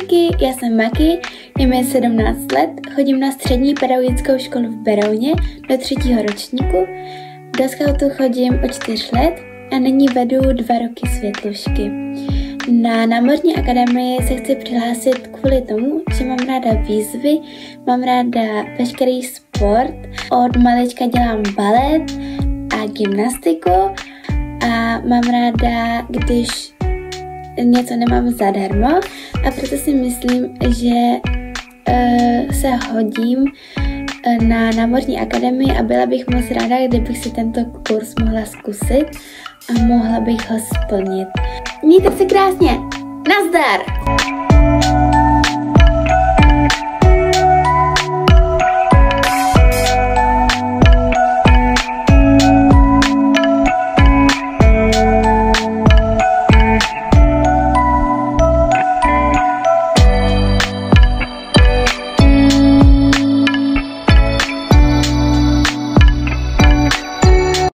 Ahojky, já jsem Maki, je mi 17 let, chodím na střední pedagogickou školu v Berouně do 3. ročníku. Do skautu chodím od 4 let a nyní vedu 2 roky světlušky. Na námořní akademii se chci přihlásit kvůli tomu, že mám ráda výzvy, mám ráda veškerý sport, od malička dělám balet a gymnastiku a mám ráda, když něco nemám zadarmo, a proto si myslím, že se hodím na námořní akademii a byla bych moc ráda, kdybych si tento kurz mohla zkusit a mohla bych ho splnit. Mějte se krásně! Nazdar!